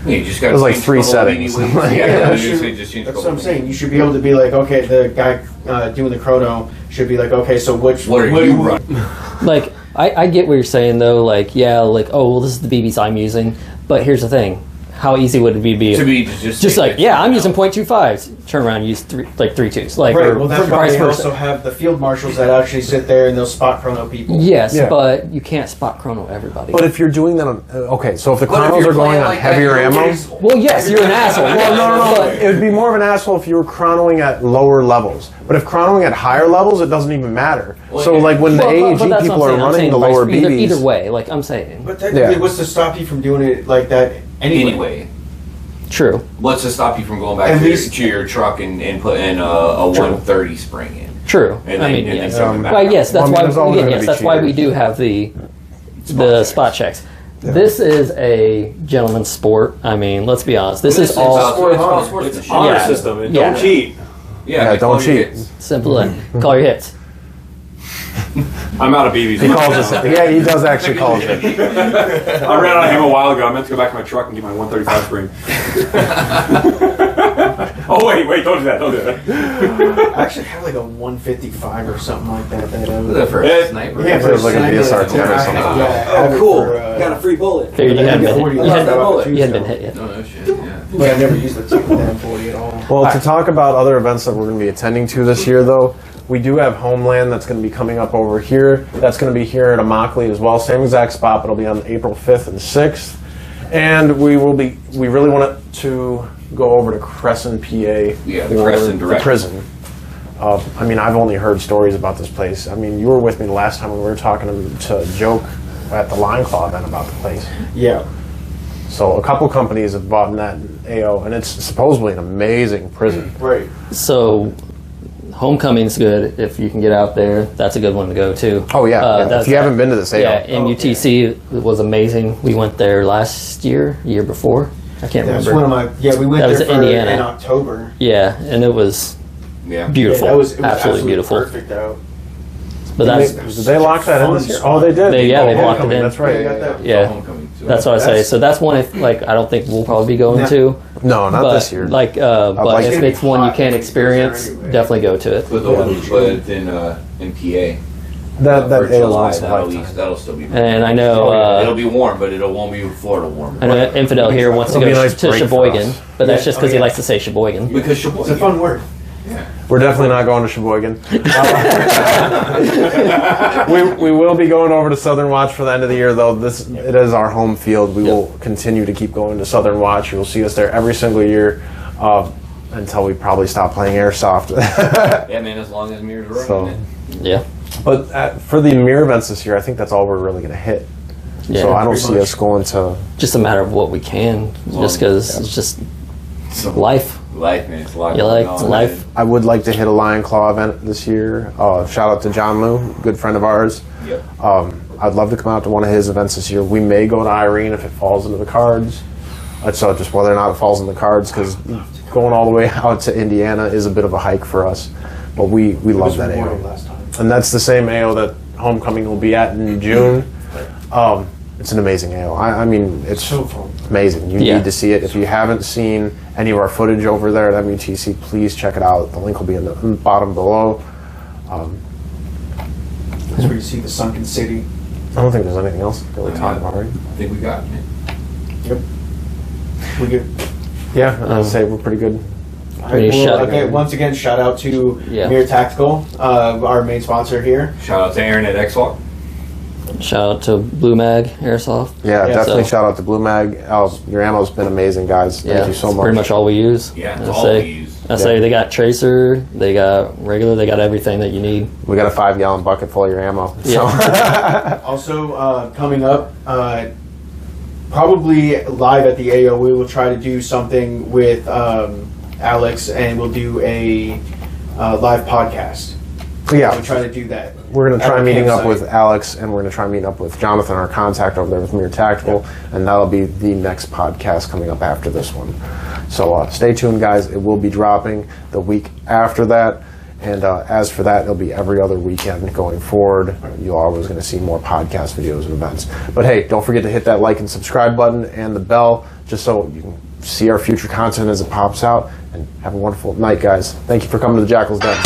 Yeah, you just got There's like 3 settings. Yeah, That's just change That's a what I'm couple saying. You should be able to be like, okay, the guy doing the chrono should be like, okay, so What are you running? Like, I get what you're saying though. Like, yeah, like, oh, well, this is the BBs I'm using. But here's the thing: how easy would it be To be just like, take yeah, I'm it using out. .25s. Turn around and use 3.2s. Like, Right, or well, that's why vice they versa. also have the field marshals that actually sit there and they'll spot chrono people. Yes, Yeah. but you can't spot chrono everybody. But if you're doing that on, okay, so if the But if chronos you're are going playing on like that, heavier you're ammo, always- well, yes, you're an asshole. well, no, But it would be more of an asshole if you were chronoing at lower levels. But if chronoing at higher levels, it doesn't even matter. Well, So yeah. like when the Well, AAG but that's people what are I'm saying. I'm running saying the vice- lower either, BBs, either way, like I'm saying. But technically, Yeah. what's to stop you from doing it like that anyway? Anyway, True. what's to stop you from going back At to your, least- to your truck and putting a 130 spring in? True. And I then- mean, and then yes. coming back Well, out. yes, that's Well, I mean, there's always why. gonna Yes, be that's why we cheaters. do have the spot checks. This is a gentleman's sport. I mean, let's be honest. This is all it's all sportsmanship. It's honor Yeah. system. And Yeah. don't cheat. Yeah, they don't call you cheat. hits. simple. Call your hits. I'm out of BBs. he calls us. Yeah, he does actually call us it. I ran out of ammo a while ago. I meant to go back to my truck and get my 135 spring. Oh wait, don't do that. Don't do that. I actually have like a 155 or something like that. For Yeah. a sniper. Yeah, It was like a sniper. VSR 10 or Yeah, I something. have- yeah, I Oh, have it cool. for, Got a free bullet. Figured you hadn't been hit. 40. You I love that hadn't, bullet. you hadn't been hit yet. No, no shit. Yeah. But I never used the 240 at all. Well, to talk about other events that we're going to be attending to this year, though, we do have Homeland that's going to be coming up over here. That's going to be here at Immokalee as well. Same exact spot, but it'll be on April 5th and 6th. And we really want to go over to Crescent, PA. Yeah, for Crescent the direct. prison. I mean, I've only heard stories about this place. I mean, you were with me the last time when we were talking to Joke at the Line Claw event about the place. Yeah. So a couple companies have bought in that AO, and it's supposedly an amazing prison. Right. So, Homecoming's good if you can get out there. That's a good one to go to. Oh yeah, yeah. that's- If you haven't been to this AO, Yeah, MUTC was amazing. We went there last year, year before. I can't That's remember. one of my. Yeah, we went That there was for, Indiana. in October. Yeah, and it was Yeah. beautiful. Yeah, it was absolutely beautiful. Perfect out. But that's did they lock that in this year? Oh, they did. They locked it Homecoming, in. That's right. Yeah, got that. yeah. Homecoming. So That's what I say. So that's one. If like, I don't think we'll probably be going No. to. No, not but this year. Like, like but if it. it's one you can't Hot experience, anyway. definitely go to it. But the one but in PA. that for AO is July, once a that'll, lifetime. that'll still be. And I know. it'll be warm, but it won't be Florida warm. I know Infidel here wants to It'll go be a nice to break for Sheboygan, us. but that's Yeah. just because Oh, he yeah. likes to say Sheboygan. Because It's a Sheboygan. fun word. We're definitely not going to Sheboygan. We will be going over to Southern Watch for the end of the year, though. It is our home field. We will continue to keep going to Southern Watch. You will see us there every single year until we probably stop playing airsoft. Yeah, man. As long as mirrors are So- running. Yeah. But for the mirror events this year, I think that's all we're really going to hit. Yeah. So I don't pretty see much. us going to. Just a matter of what we can, just because it's just So, life. life, man. It's a lot You going like on. life. I would like to hit a Lion Claw event this year. Shout out to John Lou, good friend of ours. Yep. I'd love to come out to one of his events this year. We may go to Irene if it falls into the cards. So just whether or not it falls in the cards, because going all the way out to Indiana is a bit of a hike for us. But we love that AO. last time. And that's the same AO that Homecoming will be at in June. It's an amazing AO. I mean, it's So fun. amazing. You Yeah. need to see it. If you haven't seen any of our footage over there at MUTC, please check it out. The link will be in the bottom below. That's where you see the sunken city. I don't think there's anything else to really talk about, right? I think we got it, man. Yep. We good. Yeah, I'd say we're pretty good. Pretty shut. Okay, once again, shout out to Yeah. Mir Tactical, our main sponsor here. Shout out to Aaron at XLOC. Shout out to Blue Mag Airsoft. Yeah, Yeah, definitely so- shout out to Blue Mag. Your ammo's been amazing, guys. Thank you so it's much. pretty much all we use. Yeah, I it's all say, we use. I say they got tracer, they got regular, they got everything that you need. We got a 5-gallon bucket full of your ammo. Yeah. Also, coming up, probably live at the AO, we will try to do something with Alex, and we'll do a live podcast. Yeah, We'll try to do that. we're going to at try our meeting up campsite. with Alex, and we're going to try meeting up with Jonathan, our contact over there with Mir Tactical, and that'll be the next podcast coming up after this one. So stay tuned, guys. It will be dropping the week after that. And as for that, it'll be every other weekend going forward. You're always going to see more podcast videos and events. But hey, don't forget to hit that like and subscribe button and the bell just so you can see our future content as it pops out. And have a wonderful night, guys. Thank you for coming to the Jackals Den.